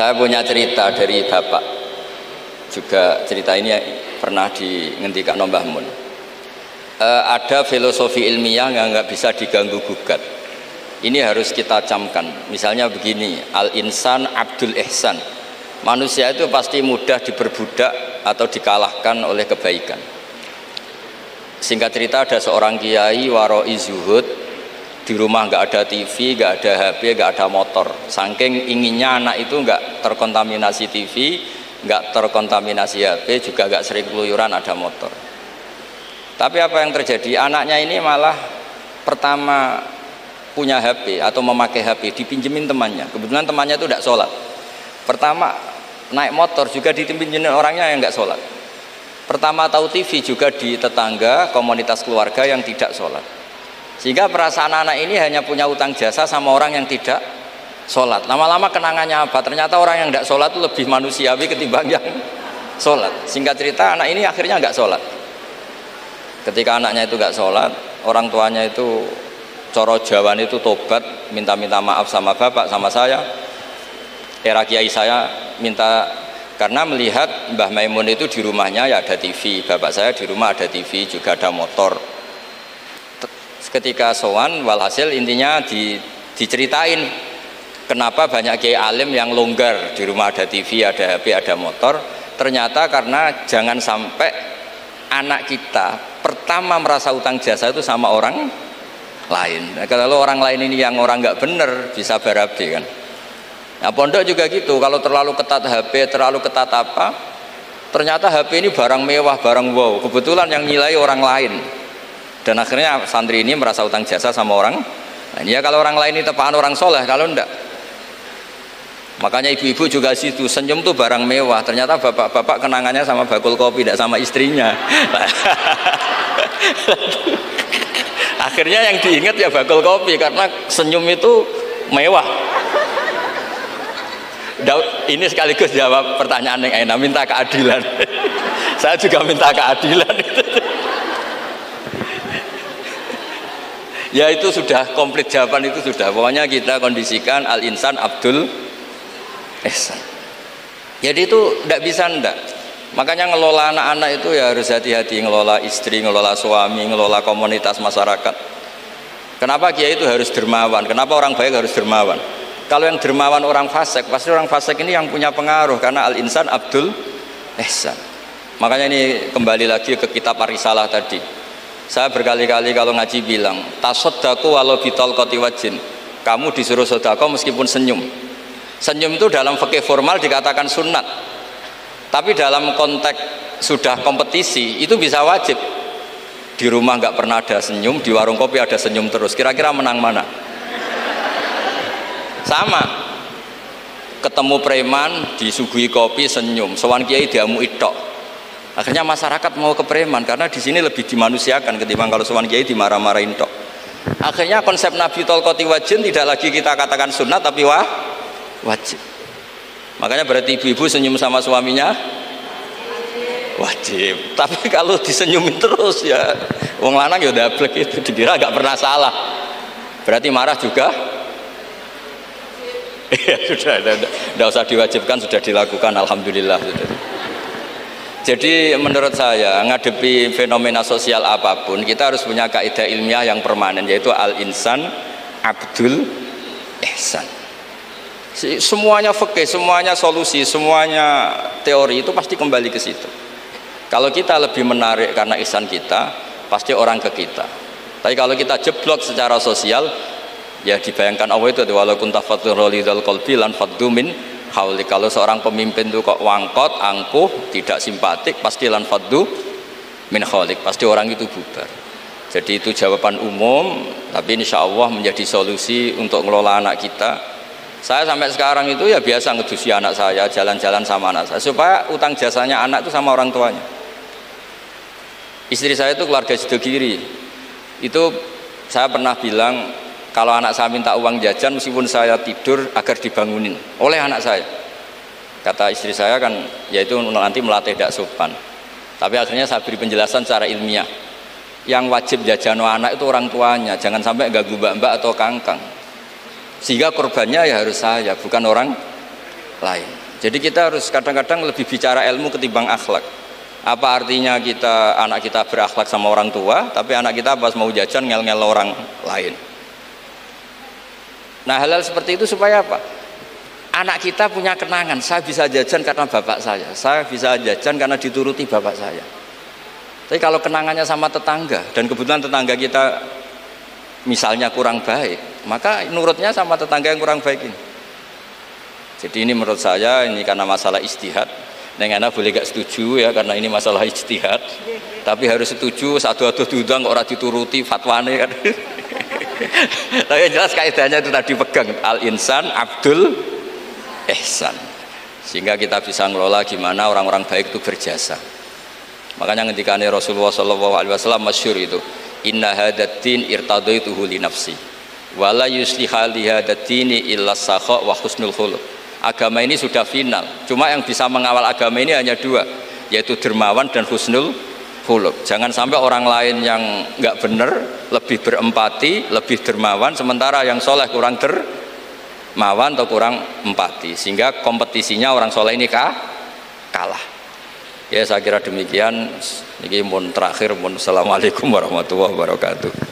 Saya punya cerita dari bapak, juga cerita ini pernah dihentikan Mbah Mun. Ada filosofi ilmiah yang nggak bisa diganggu gugat. Ini harus kita camkan. Misalnya begini, al-insan abdul ihsan. Manusia itu pasti mudah diperbudak atau dikalahkan oleh kebaikan. Singkat cerita, ada seorang kiai waroi zuhud, di rumah nggak ada TV, nggak ada HP, nggak ada motor. Saking inginnya anak itu nggak terkontaminasi TV, nggak terkontaminasi HP, juga nggak sering keluyuran ada motor. Tapi apa yang terjadi? Anaknya ini malah pertama punya HP atau memakai HP dipinjemin temannya. Kebetulan temannya itu tidak sholat. Pertama naik motor juga dipinjemin orangnya yang nggak sholat. Pertama tahu TV juga di tetangga, komunitas keluarga yang tidak sholat. Sehingga perasaan anak ini hanya punya utang jasa sama orang yang tidak sholat. Lama-lama kenangannya apa? Ternyata orang yang tidak sholat itu lebih manusiawi ketimbang yang sholat. Singkat cerita, anak ini akhirnya nggak sholat. Ketika anaknya itu nggak sholat, orang tuanya itu coro jawan itu tobat, minta maaf sama bapak, sama saya. Era kiai saya minta, karena melihat Mbah Maimun itu di rumahnya ya ada TV, bapak saya di rumah ada TV, juga ada motor. Ketika sowan, walhasil intinya diceritain kenapa banyak kiai alim yang longgar, di rumah ada TV, ada HP, ada motor. Ternyata karena jangan sampai anak kita pertama merasa utang jasa itu sama orang lain. Nah, kalau orang lain ini yang orang nggak bener bisa berabe kan. Nah, pondok juga gitu, kalau terlalu ketat HP, terlalu ketat apa, ternyata HP ini barang mewah, barang wow, kebetulan yang nilai orang lain. Dan akhirnya santri ini merasa utang jasa sama orang. Nah, ya kalau orang lain ini tepaan orang soleh, kalau enggak. Makanya ibu-ibu juga situ, senyum tuh barang mewah. Ternyata bapak-bapak kenangannya sama bakul kopi, tidak sama istrinya. Akhirnya yang diingat ya bakul kopi, karena senyum itu mewah. Ini sekaligus jawab pertanyaan yang enak, minta keadilan. Saya juga minta keadilan. Ya itu sudah komplit, jawaban itu sudah. Pokoknya kita kondisikan al-insan abdul ihsan. Jadi itu tidak bisa ndak. Makanya ngelola anak-anak itu ya harus hati-hati, ngelola istri, ngelola suami, ngelola komunitas masyarakat. Kenapa kiai itu harus dermawan? Kenapa orang baik harus dermawan? Kalau yang dermawan orang fasik, pasti orang fasik ini yang punya pengaruh, karena al-insan abdul ihsan. Makanya ini kembali lagi ke kitab Ar-Risalah tadi. Saya berkali-kali kalau ngaji bilang, tasodaku walau bitol koti wajin. Kamu disuruh sodako meskipun senyum. Senyum itu dalam fikih formal dikatakan sunat. Tapi dalam konteks sudah kompetisi itu bisa wajib. Di rumah nggak pernah ada senyum, di warung kopi ada senyum terus. Kira-kira menang mana? Sama. Ketemu preman disuguhi kopi senyum, sowan kiai diamu itok. Akhirnya masyarakat mau ke preman karena di sini lebih dimanusiakan ketimbang kalau sowan kiai dimarah-marahin tok. Akhirnya konsep Nabi Tolkoti Wajin tidak lagi kita katakan sunat tapi wajib. Makanya berarti ibu-ibu senyum sama suaminya wajib. Tapi kalau disenyumin terus ya wong lanang ya dablek itu dikira nggak pernah salah. Berarti marah juga. Ya sudah, tidak usah diwajibkan, sudah dilakukan, alhamdulillah. Jadi menurut saya ngadepi fenomena sosial apapun kita harus punya kaidah ilmiah yang permanen, yaitu al-insan abdul ihsan. Semuanya fikih, semuanya solusi, semuanya teori itu pasti kembali ke situ. Kalau kita lebih menarik karena ihsan kita, pasti orang ke kita. Tapi kalau kita jeblok secara sosial, ya dibayangkan Allah itu walau kunta fatur lidal qalbi lan faddu min hawli. Kalau seorang pemimpin itu kok wangkot, angkuh, tidak simpatik, pasti lan faddu min hawlik, pasti orang itu bubar. Jadi itu jawaban umum, tapi insya Allah menjadi solusi untuk ngelola anak kita. Saya sampai sekarang itu ya biasa ngedusi anak saya, jalan-jalan sama anak saya, supaya utang jasanya anak itu sama orang tuanya. Istri saya itu keluarga Sidogiri. Itu saya pernah bilang, kalau anak saya minta uang jajan meskipun saya tidur agar dibangunin oleh anak saya. Kata istri saya kan yaitu nanti melatih tidak sopan. Tapi akhirnya saya beri penjelasan secara ilmiah. Yang wajib jajan anak itu orang tuanya, jangan sampai ganggu mbak-mbak atau kangkang. Sehingga korbannya ya harus saya, bukan orang lain. Jadi kita harus kadang-kadang lebih bicara ilmu ketimbang akhlak. Apa artinya anak kita berakhlak sama orang tua, tapi anak kita pas mau jajan ngel-ngel orang lain. Nah, hal-hal seperti itu supaya apa? Anak kita punya kenangan, saya bisa jajan karena bapak saya bisa jajan karena dituruti bapak saya. Tapi kalau kenangannya sama tetangga, dan kebetulan tetangga kita misalnya kurang baik, maka nurutnya sama tetangga yang kurang baik ini. Jadi ini menurut saya, ini karena masalah ijtihad. Neng anak boleh gak setuju ya, karena ini masalah ijtihad. Tapi harus setuju, satu-satu diundang orang dituruti fatwane kan. Tapi jelas kaidahnya itu tadi pegang, al-insan abdul ihsan. Sehingga kita bisa ngelola gimana orang-orang baik itu berjasa. Makanya ngendikane Rasulullah SAW masyhur itu, inna hadatin irtadaituhu li nafsi wala yusliha li hadatini illa sakha wa husnul khuluq. Agama ini sudah final, cuma yang bisa mengawal agama ini hanya dua, yaitu dermawan dan husnul khuluq. Jangan sampai orang lain yang nggak benar lebih berempati, lebih dermawan, sementara yang soleh kurang dermawan atau kurang empati, sehingga kompetisinya orang soleh ini kalah. Ya, saya kira demikian. Ini mohon terakhir, mohon assalamualaikum warahmatullahi wabarakatuh.